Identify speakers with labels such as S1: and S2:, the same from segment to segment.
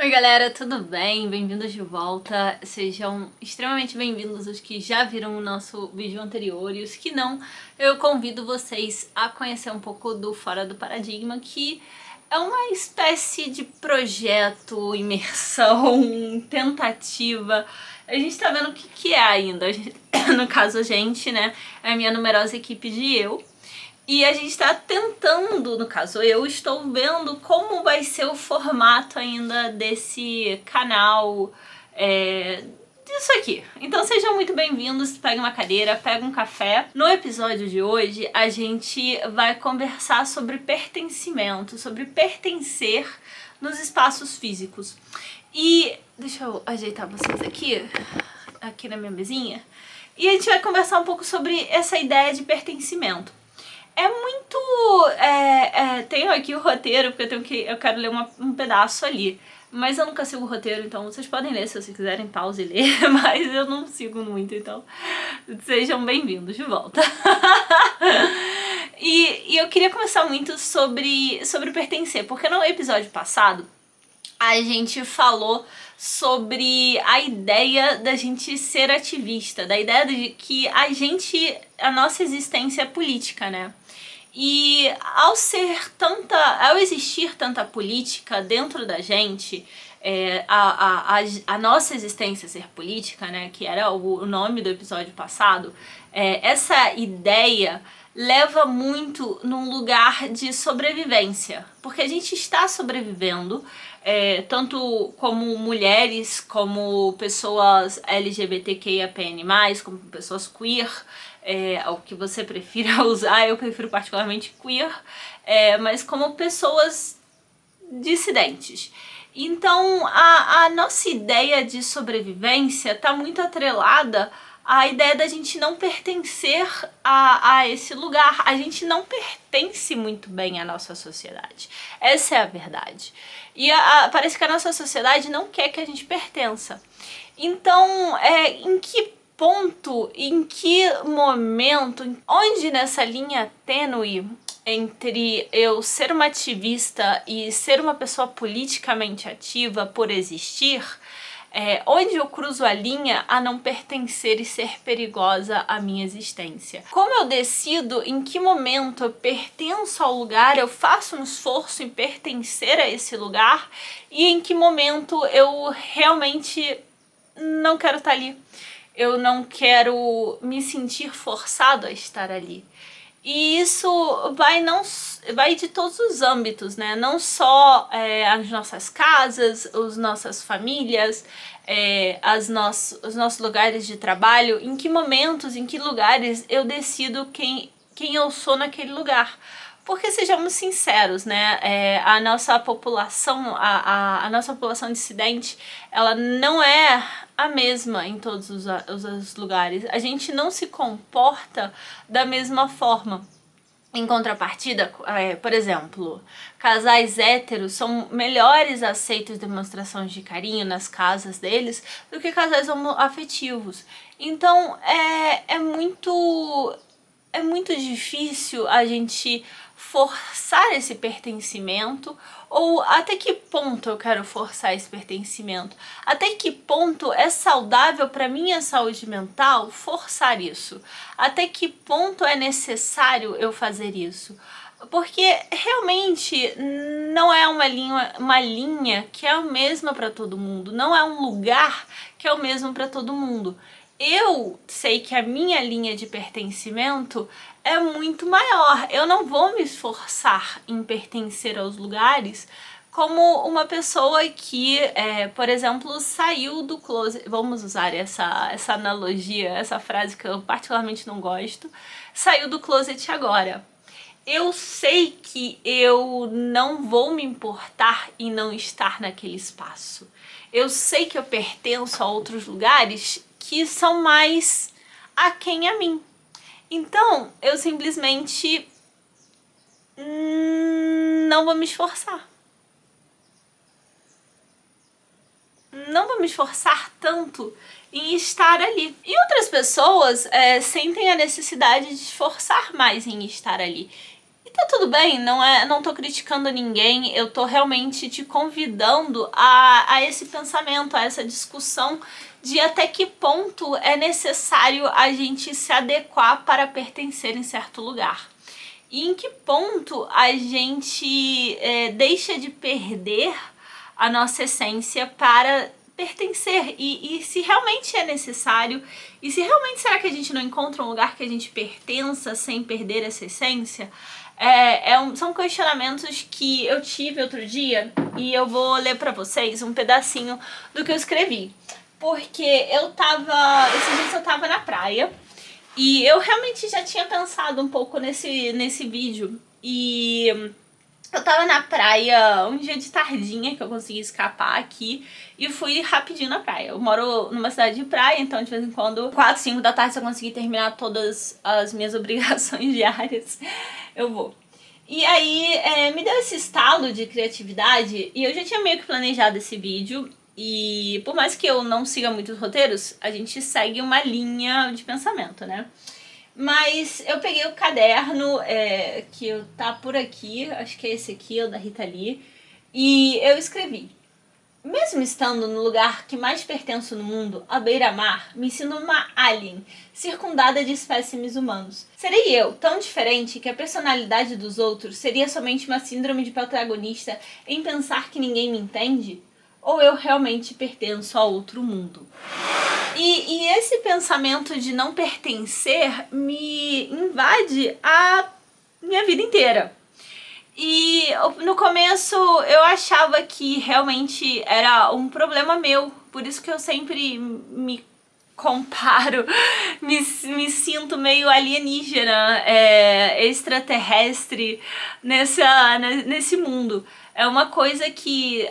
S1: Oi galera, tudo bem? Bem-vindos de volta. Sejam extremamente bem-vindos os que já viram o nosso vídeo anterior e os que não, eu convido vocês a conhecer um pouco do Fora do Paradigma, que é uma espécie de projeto, imersão, tentativa. A gente tá vendo o que é ainda. No caso a gente, né, é a minha numerosa equipe de eu. E a gente está tentando, no caso eu estou vendo como vai ser o formato ainda desse canal, disso aqui. Então sejam muito bem-vindos, peguem uma cadeira, peguem um café. No episódio de hoje a gente vai conversar sobre pertencimento, sobre pertencer nos espaços físicos. E deixa eu ajeitar vocês aqui na minha mesinha. E a gente vai conversar um pouco sobre essa ideia de pertencimento. É muito... tenho aqui o roteiro, porque eu quero ler um pedaço ali. Mas eu nunca sigo o roteiro, então vocês podem ler se vocês quiserem, pause e ler. Mas eu não sigo muito, então sejam bem-vindos de volta. E eu queria começar muito sobre pertencer, porque no episódio passado a gente falou sobre a ideia da gente ser ativista, da ideia de que a nossa existência é política, né? E ao existir tanta política dentro da gente, a nossa existência ser política, né, que era o nome do episódio passado, essa ideia leva muito num lugar de sobrevivência, porque a gente está sobrevivendo, tanto como mulheres, como pessoas LGBTQIAPN+, como pessoas queer, o que você prefira usar, eu prefiro particularmente queer, mas como pessoas dissidentes. Então a nossa ideia de sobrevivência está muito atrelada à ideia da gente não pertencer a esse lugar. A gente não pertence muito bem à nossa sociedade. Essa é a verdade. E parece que a nossa sociedade não quer que a gente pertença. Então, em que ponto, em que momento, onde nessa linha tênue entre eu ser uma ativista e ser uma pessoa politicamente ativa por existir, onde eu cruzo a linha a não pertencer e ser perigosa à minha existência? Como eu decido em que momento eu pertenço ao lugar, eu faço um esforço em pertencer a esse lugar, e em que momento eu realmente não quero estar ali? Eu não quero me sentir forçado a estar ali. E isso vai de todos os âmbitos, né? Não só as nossas casas, as nossas famílias, os nossos lugares de trabalho. Em que momentos, em que lugares eu decido quem eu sou naquele lugar. Porque sejamos sinceros, né? A nossa população, a nossa população dissidente, ela não é a mesma em todos os lugares. A gente não se comporta da mesma forma. Em contrapartida, por exemplo, casais héteros são melhores aceitos demonstrações de carinho nas casas deles do que casais homoafetivos. Então é muito difícil a gente forçar esse pertencimento, ou até que ponto eu quero forçar esse pertencimento? Até que ponto é saudável para minha saúde mental forçar isso? Até que ponto é necessário eu fazer isso? Porque realmente não é uma linha que é a mesma para todo mundo, não é um lugar que é o mesmo para todo mundo. Eu sei que a minha linha de pertencimento é muito maior. Eu não vou me esforçar em pertencer aos lugares como uma pessoa que, por exemplo, saiu do closet. Vamos usar essa analogia, essa frase que eu particularmente não gosto. Saiu do closet agora. Eu sei que eu não vou me importar em não estar naquele espaço. Eu sei que eu pertenço a outros lugares que são mais aquém a mim. Então, eu simplesmente não vou me esforçar. Não vou me esforçar tanto em estar ali. E outras pessoas sentem a necessidade de esforçar mais em estar ali. E tá tudo bem, não tô criticando ninguém, eu tô realmente te convidando a esse pensamento, a essa discussão de até que ponto é necessário a gente se adequar para pertencer em certo lugar. E em que ponto a gente deixa de perder a nossa essência para pertencer, e se realmente é necessário, e se realmente será que a gente não encontra um lugar que a gente pertença sem perder essa essência? São questionamentos que eu tive outro dia, e eu vou ler pra vocês um pedacinho do que eu escrevi. Porque esses dias eu tava na praia, e eu realmente já tinha pensado um pouco nesse vídeo, e eu tava na praia um dia de tardinha, que eu consegui escapar aqui, e fui rapidinho na praia. Eu moro numa cidade de praia, então de vez em quando, 4, 5 da tarde, se eu conseguir terminar todas as minhas obrigações diárias, eu vou. E aí me deu esse estalo de criatividade, e eu já tinha meio que planejado esse vídeo, e por mais que eu não siga muitos roteiros, a gente segue uma linha de pensamento, né? Mas eu peguei o caderno que tá por aqui, acho que é esse aqui, o da Rita Lee, e eu escrevi: mesmo estando no lugar que mais pertenço no mundo, à beira-mar, me sinto uma alien, circundada de espécimes humanos. Serei eu tão diferente que a personalidade dos outros seria somente uma síndrome de protagonista em pensar que ninguém me entende? Ou eu realmente pertenço a outro mundo? E esse pensamento de não pertencer me invade a minha vida inteira. E no começo eu achava que realmente era um problema meu, por isso que eu sempre me comparo, me sinto meio alienígena, extraterrestre nesse mundo. É uma coisa que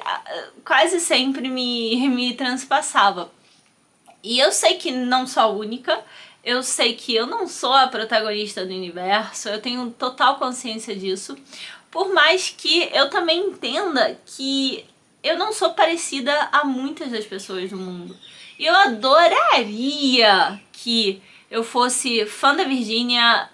S1: quase sempre me transpassava. E eu sei que não sou a única, eu sei que eu não sou a protagonista do universo, eu tenho total consciência disso. Por mais que eu também entenda que eu não sou parecida a muitas das pessoas do mundo. E eu adoraria que eu fosse fã da Virgínia,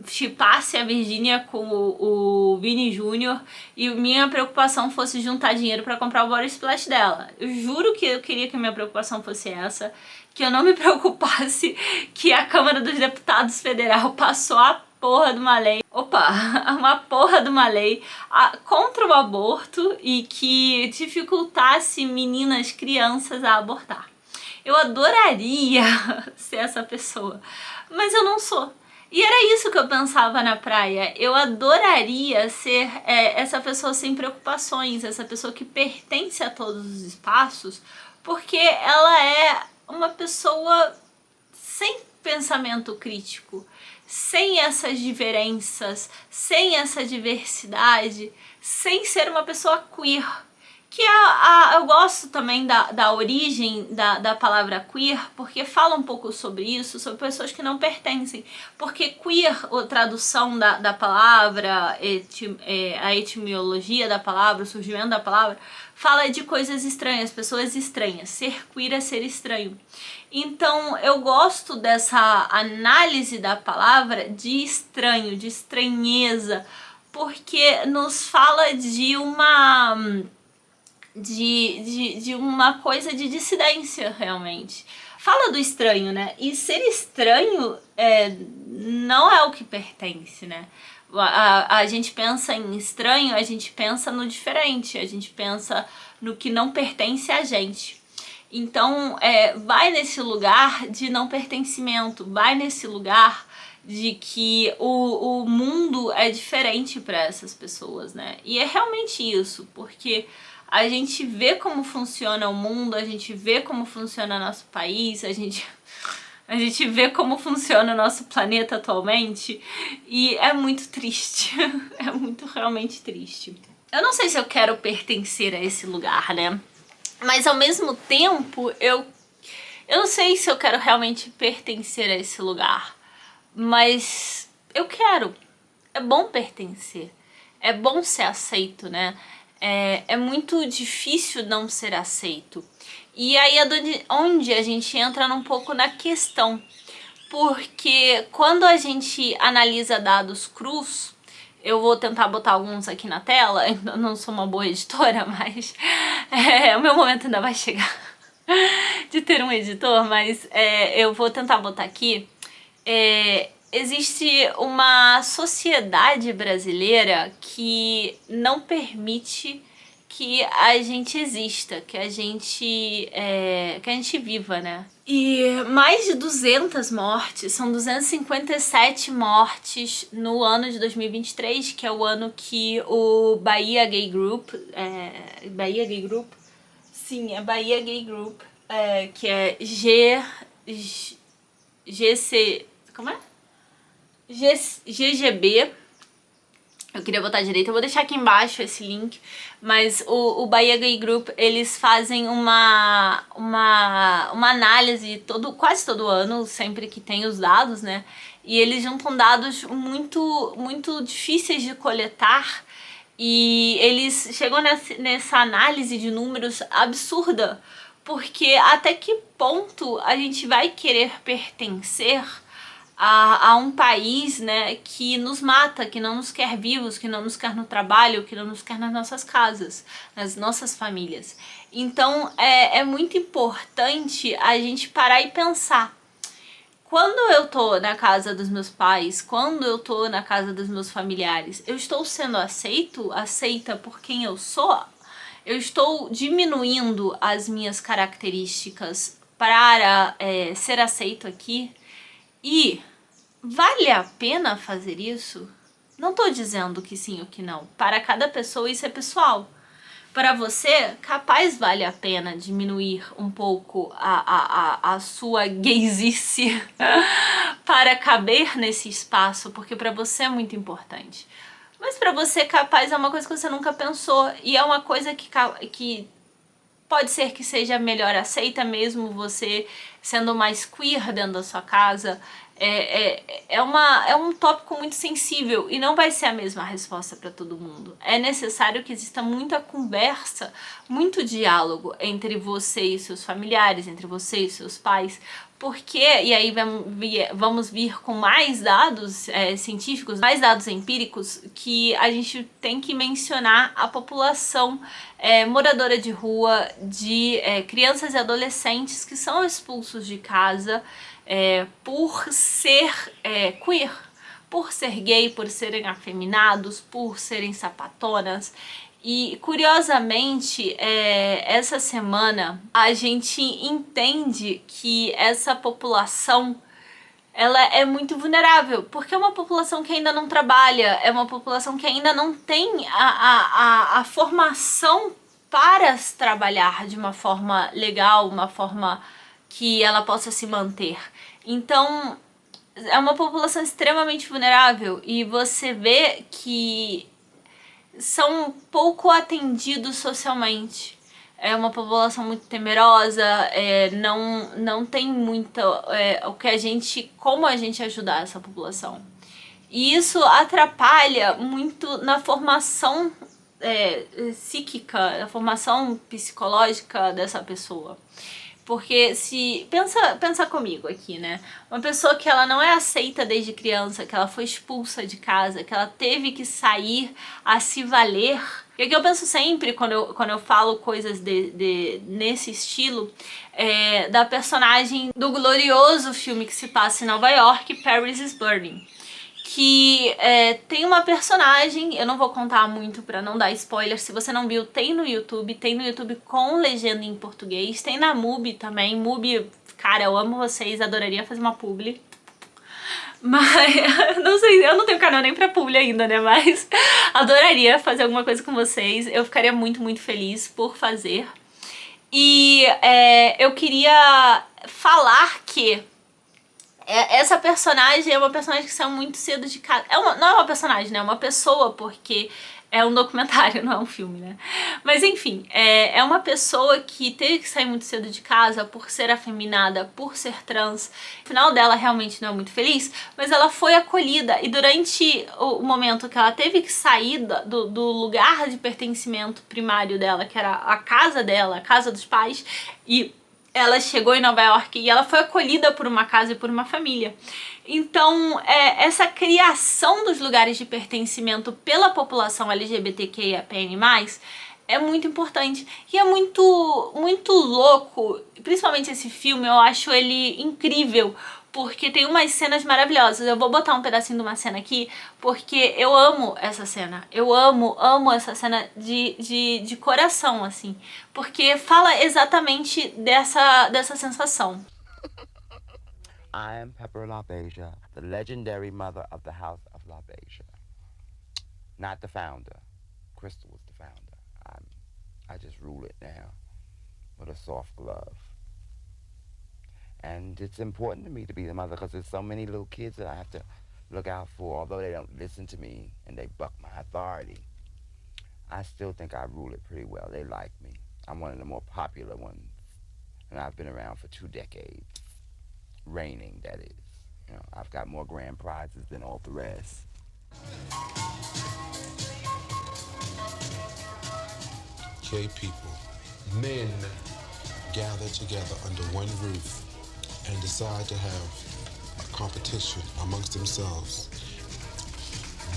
S1: shippasse a Virgínia com o Vini Júnior e minha preocupação fosse juntar dinheiro pra comprar o body splash dela. Eu juro que eu queria que a minha preocupação fosse essa, que eu não me preocupasse que a Câmara dos Deputados Federal passou a porra de uma lei, uma porra de uma lei contra o aborto e que dificultasse meninas, crianças a abortar. Eu adoraria ser essa pessoa, mas eu não sou. E era isso que eu pensava na praia. Eu adoraria ser essa pessoa sem preocupações, essa pessoa que pertence a todos os espaços, porque ela é uma pessoa sem pensamento crítico, sem essas diferenças, sem essa diversidade, sem ser uma pessoa queer. Que eu gosto também da origem da palavra queer, porque fala um pouco sobre isso, sobre pessoas que não pertencem. Porque queer, a tradução da palavra, a etimologia da palavra, o surgimento da palavra, fala de coisas estranhas, pessoas estranhas. Ser queer é ser estranho. Então eu gosto dessa análise da palavra de estranho, de estranheza, porque nos fala de uma coisa de dissidência, realmente. Fala do estranho, né? E ser estranho não é o que pertence, né? A gente pensa em estranho, a gente pensa no diferente, a gente pensa no que não pertence a gente. Então, vai nesse lugar de não pertencimento, vai nesse lugar de que o mundo é diferente para essas pessoas, né? E é realmente isso, porque a gente vê como funciona o mundo, a gente vê como funciona nosso país, a gente vê como funciona o nosso planeta atualmente, e é muito triste, é muito realmente triste. Eu não sei se eu quero pertencer a esse lugar, né? Mas ao mesmo tempo, eu não sei se eu quero realmente pertencer a esse lugar, mas eu quero. É bom pertencer, é bom ser aceito, né? É muito difícil não ser aceito. E aí é onde a gente entra um pouco na questão. Porque quando a gente analisa dados crus, Eu vou tentar botar alguns aqui na tela, ainda não sou uma boa editora, mas o meu momento ainda vai chegar de ter um editor, mas eu vou tentar botar aqui. Existe uma sociedade brasileira que não permite que a gente exista, que a gente viva, né? E mais de 200 mortes, são 257 mortes no ano de 2023, que é o ano que o Bahia Gay Group, Bahia Gay Group? Sim, é Bahia Gay Group, que é GC, como é? GGB. Eu queria botar direito, eu vou deixar aqui embaixo esse link, mas o Bahia Gay Group, eles fazem uma análise quase todo ano, sempre que tem os dados, né? E eles juntam dados muito, muito difíceis de coletar, e eles chegam nessa análise de números absurda, porque até que ponto a gente vai querer pertencer a um país, né, que nos mata, que não nos quer vivos, que não nos quer no trabalho, que não nos quer nas nossas casas, nas nossas famílias. Então é muito importante a gente parar e pensar. Quando eu tô na casa dos meus pais, quando eu tô na casa dos meus familiares, eu estou sendo aceita por quem eu sou? Eu estou diminuindo as minhas características para ser aceito aqui? E vale a pena fazer isso? Não tô dizendo que sim ou que não. Para cada pessoa isso é pessoal. Para você, capaz vale a pena diminuir um pouco a sua gaysice para caber nesse espaço, porque para você é muito importante. Mas para você, capaz é uma coisa que você nunca pensou, e é uma coisa que pode ser que seja melhor aceita mesmo você sendo mais queer dentro da sua casa. É um tópico muito sensível e não vai ser a mesma resposta para todo mundo. É necessário que exista muita conversa, muito diálogo entre você e seus familiares, entre você e seus pais, porque, e aí vamos vir com mais dados científicos, mais dados empíricos, que a gente tem que mencionar a população moradora de rua, de crianças e adolescentes que são expulsos de casa por ser queer, por ser gay, por serem afeminados, por serem sapatonas. E curiosamente, essa semana a gente entende que essa população ela é muito vulnerável, porque é uma população que ainda não trabalha, é uma população que ainda não tem a formação para trabalhar de uma forma legal, uma forma que ela possa se manter. Então, é uma população extremamente vulnerável e você vê que são pouco atendidos socialmente. É uma população muito temerosa, não tem muita como a gente ajudar essa população. E isso atrapalha muito na formação psíquica, na formação psicológica dessa pessoa. Porque se... Pensa comigo aqui, né? Uma pessoa que ela não é aceita desde criança, que ela foi expulsa de casa, que ela teve que sair a se valer. E o que eu penso sempre quando eu falo coisas nesse estilo da personagem do glorioso filme que se passa em Nova York, Paris is Burning. Que tem uma personagem, eu não vou contar muito pra não dar spoiler, se você não viu, tem no YouTube com legenda em português, tem na Mubi também. Mubi, cara, eu amo vocês, adoraria fazer uma publi. Mas, não sei, eu não tenho canal nem pra publi ainda, né, mas adoraria fazer alguma coisa com vocês, eu ficaria muito, muito feliz por fazer. E eu queria falar que essa personagem é uma personagem que saiu muito cedo de casa. Não é uma personagem, né? É uma pessoa, porque é um documentário, não é um filme, né? Mas enfim, é uma pessoa que teve que sair muito cedo de casa por ser afeminada, por ser trans. O final dela realmente não é muito feliz, mas ela foi acolhida. E durante o momento que ela teve que sair do lugar de pertencimento primário dela, que era a casa dela, a casa dos pais, e ela chegou em Nova York e ela foi acolhida por uma casa e por uma família. Então, essa criação dos lugares de pertencimento pela população LGBTQIAPN+, é muito importante. E é muito, muito louco, principalmente esse filme, eu acho ele incrível, porque tem umas cenas maravilhosas. Eu vou botar um pedacinho de uma cena aqui, porque eu amo essa cena. Eu amo essa cena de coração, assim. Porque fala exatamente dessa sensação.
S2: I am Pepper LaBeija, the legendary mother of the House of LaBeija. Not the founder. Crystal was the founder. I just rule it now with a soft glove. And it's important to me to be the mother because there's so many little kids that I have to look out for. Although they don't listen to me and they buck my authority, I still think I rule it pretty well. They like me. I'm one of the more popular ones. And I've been around for 2 decades. Reigning, that is. You know, I've got more grand prizes than all the rest.
S3: Gay people, men gather together under one roof and decide to have a competition amongst themselves.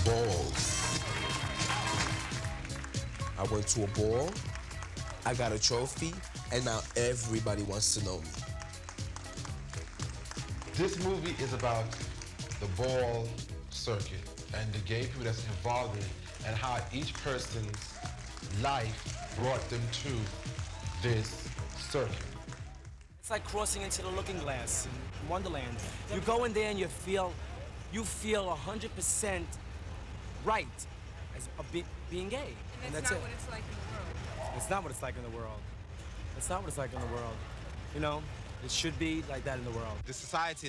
S3: Balls.
S4: I went to a ball, I got a trophy, and now everybody wants to know me.
S3: This movie is about the ball circuit and the gay people that's involved in it and how each person's life brought them to this circuit.
S5: It's like crossing into the Looking Glass in Wonderland. You go in there and you feel 100% right as being gay.
S6: And that's not what it's like in the world.
S5: It's not what it's like in the world. It's not what it's like in the world. You know, it should be like that in the world.
S7: The society,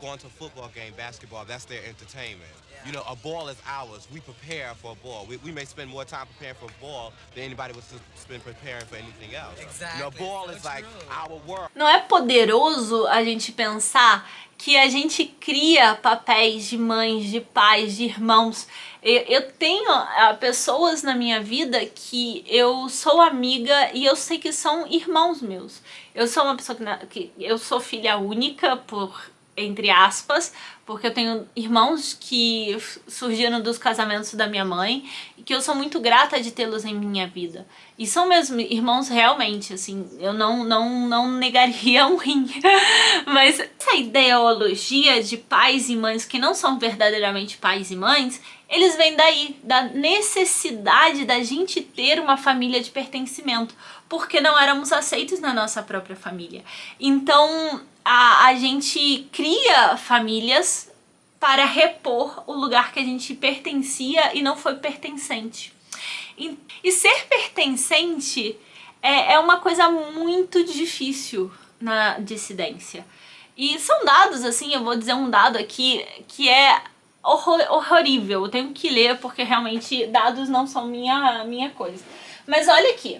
S7: going to a football game, basketball, that's their entertainment. You know, a ball is ours. We prepare for a ball. We may spend more time preparing for a ball than anybody would spend preparing for anything else.
S6: Exactly.
S7: You know, ball is like our world.
S1: Não é poderoso a gente pensar que a gente cria papéis de mães, de pais, de irmãos. Eu tenho pessoas na minha vida que eu sou amiga e eu sei que são irmãos meus. Eu sou uma pessoa que eu sou filha única, entre aspas, porque eu tenho irmãos que surgiram dos casamentos da minha mãe e que eu sou muito grata de tê-los em minha vida. E são meus irmãos realmente, assim, eu não negaria um rim. Mas essa ideologia de pais e mães que não são verdadeiramente pais e mães, eles vêm daí, da necessidade da gente ter uma família de pertencimento, porque não éramos aceitos na nossa própria família. Então, a gente cria famílias para repor o lugar que a gente pertencia e não foi pertencente. E ser pertencente é uma coisa muito difícil na dissidência. E são dados, assim, eu vou dizer um dado aqui que é horrível. Eu tenho que ler porque realmente dados não são minha coisa. Mas olha aqui.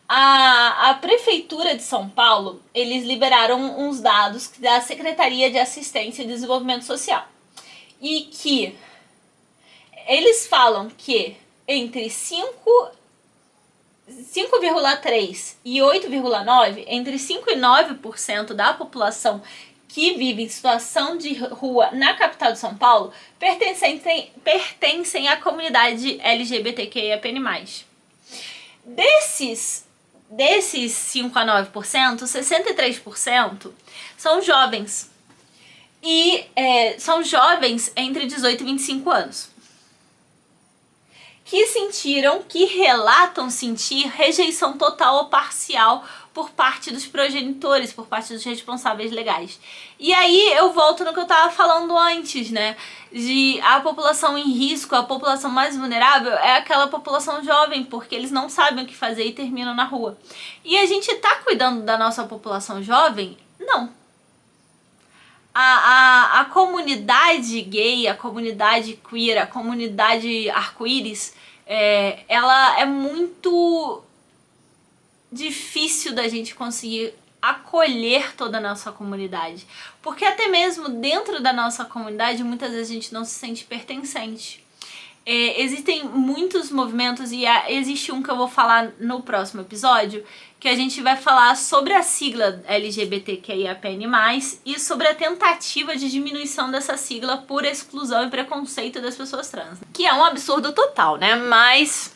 S1: A Prefeitura de São Paulo, eles liberaram uns dados da Secretaria de Assistência e Desenvolvimento Social. E que eles falam que entre 5,3 e 8,9, entre 5 e 9% da população que vive em situação de rua na capital de São Paulo pertencem à comunidade LGBTQIAPN+. Desses 5 a 9%, 63% são jovens. E são jovens entre 18 e 25 anos. Que relatam sentir rejeição total ou parcial por parte dos progenitores, por parte dos responsáveis legais. E aí eu volto no que eu estava falando antes, né? De a população em risco, a população mais vulnerável é aquela população jovem, porque eles não sabem o que fazer e terminam na rua. E a gente tá cuidando da nossa população jovem? Não. A comunidade gay, a comunidade queer, a comunidade arco-íris, ela é muito difícil da gente conseguir acolher toda a nossa comunidade. Porque até mesmo dentro da nossa comunidade, muitas vezes a gente não se sente pertencente. Existem muitos movimentos e existe um que eu vou falar no próximo episódio, que a gente vai falar sobre a sigla LGBTQIAPN+, e sobre a tentativa de diminuição dessa sigla por exclusão e preconceito das pessoas trans. Que é um absurdo total, né? Mas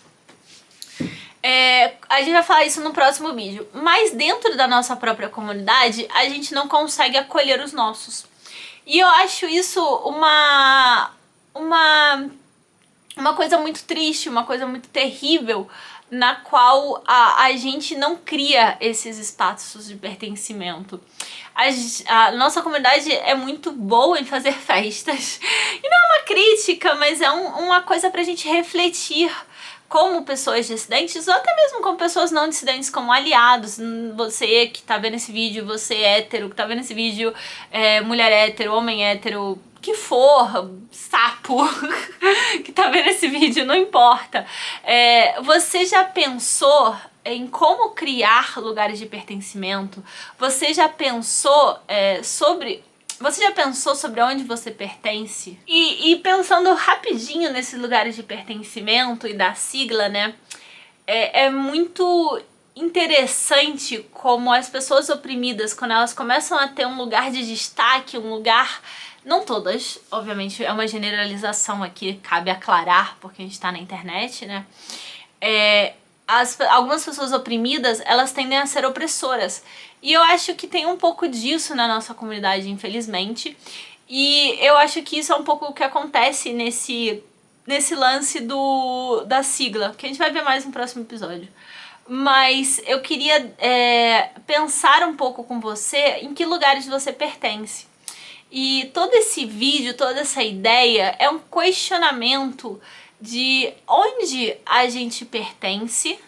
S1: a gente vai falar isso no próximo vídeo. Mas dentro da nossa própria comunidade, a gente não consegue acolher os nossos. E eu acho isso uma coisa muito triste, uma coisa muito terrível, na qual a gente não cria esses espaços de pertencimento. A nossa comunidade é muito boa em fazer festas. E não é uma crítica, mas é uma coisa pra gente refletir como pessoas dissidentes, ou até mesmo como pessoas não dissidentes, como aliados. Você que tá vendo esse vídeo, você hétero, que tá vendo esse vídeo, mulher hétero, homem hétero, que for, sapo, que tá vendo esse vídeo, não importa. Você já pensou em como criar lugares de pertencimento? Você já pensou sobre onde você pertence? E pensando rapidinho nesses lugares de pertencimento e da sigla, né? É muito interessante como as pessoas oprimidas, quando elas começam a ter um lugar de destaque, um lugar... Não todas, obviamente é uma generalização aqui, cabe aclarar, porque a gente tá na internet, né? Algumas pessoas oprimidas, elas tendem a ser opressoras. E eu acho que tem um pouco disso na nossa comunidade, infelizmente. E eu acho que isso é um pouco o que acontece nesse lance da sigla, que a gente vai ver mais no próximo episódio. Mas eu queria pensar um pouco com você em que lugares você pertence. E todo esse vídeo, toda essa ideia é um questionamento de onde a gente pertence,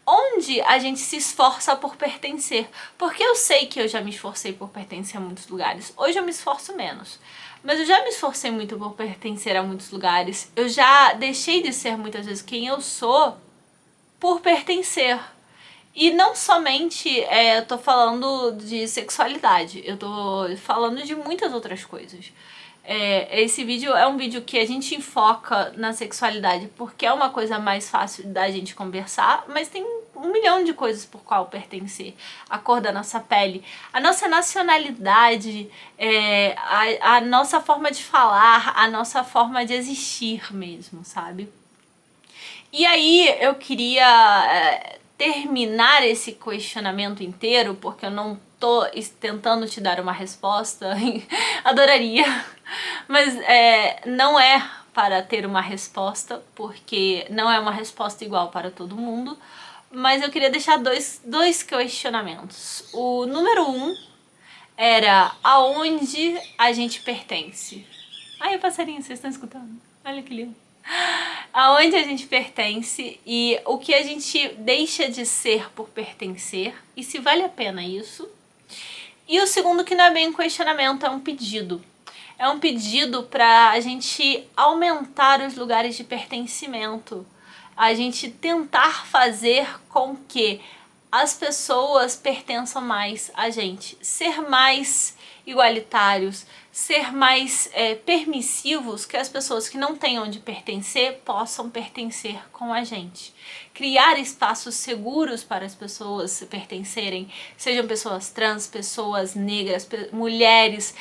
S1: onde a gente se esforça por pertencer. Porque eu sei que eu já me esforcei por pertencer a muitos lugares. Hoje eu me esforço menos. Mas eu já me esforcei muito por pertencer a muitos lugares. Eu já deixei de ser muitas vezes quem eu sou por pertencer. E não somente eu tô falando de sexualidade, eu tô falando de muitas outras coisas. Esse vídeo é um vídeo que a gente enfoca na sexualidade porque é uma coisa mais fácil da gente conversar, mas tem 1 milhão de coisas por qual pertencer. A cor da nossa pele, a nossa nacionalidade, a nossa forma de falar, a nossa forma de existir mesmo, sabe? E aí eu queria... terminar esse questionamento inteiro, porque eu não tô tentando te dar uma resposta, adoraria, mas não é para ter uma resposta, porque não é uma resposta igual para todo mundo, mas eu queria deixar dois questionamentos. O número 1 era aonde a gente pertence. Ai, o passarinho, vocês estão escutando? Olha que lindo. Aonde a gente pertence e o que a gente deixa de ser por pertencer e se vale a pena isso. E o segundo, que não é bem um questionamento, é um pedido. É um pedido para a gente aumentar os lugares de pertencimento, a gente tentar fazer com que as pessoas pertençam mais a gente, ser mais igualitários, ser mais permissivos, que as pessoas que não têm onde pertencer possam pertencer com a gente. Criar espaços seguros para as pessoas pertencerem, sejam pessoas trans, pessoas negras, mulheres,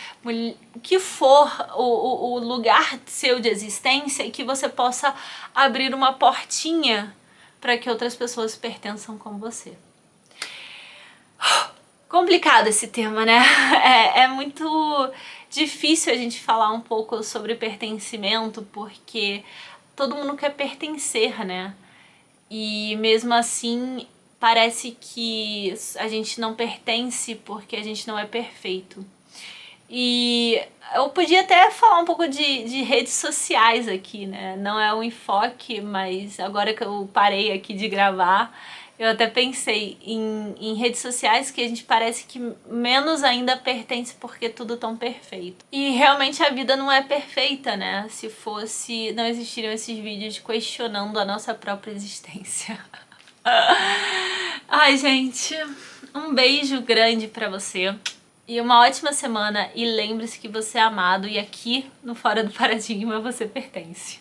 S1: que for o lugar seu de existência, e que você possa abrir uma portinha para que outras pessoas pertençam com você. Complicado esse tema, né? É muito difícil a gente falar um pouco sobre pertencimento, porque todo mundo quer pertencer, né? E mesmo assim, parece que a gente não pertence porque a gente não é perfeito. E eu podia até falar um pouco de redes sociais aqui, né? Não é o enfoque, mas agora que eu parei aqui de gravar, eu até pensei em redes sociais que a gente parece que menos ainda pertence porque tudo tão perfeito. E realmente a vida não é perfeita, né? Se fosse, não existiriam esses vídeos questionando a nossa própria existência. Ai, gente, um beijo grande pra você. E uma ótima semana. E lembre-se que você é amado e aqui no Fora do Paradigma você pertence.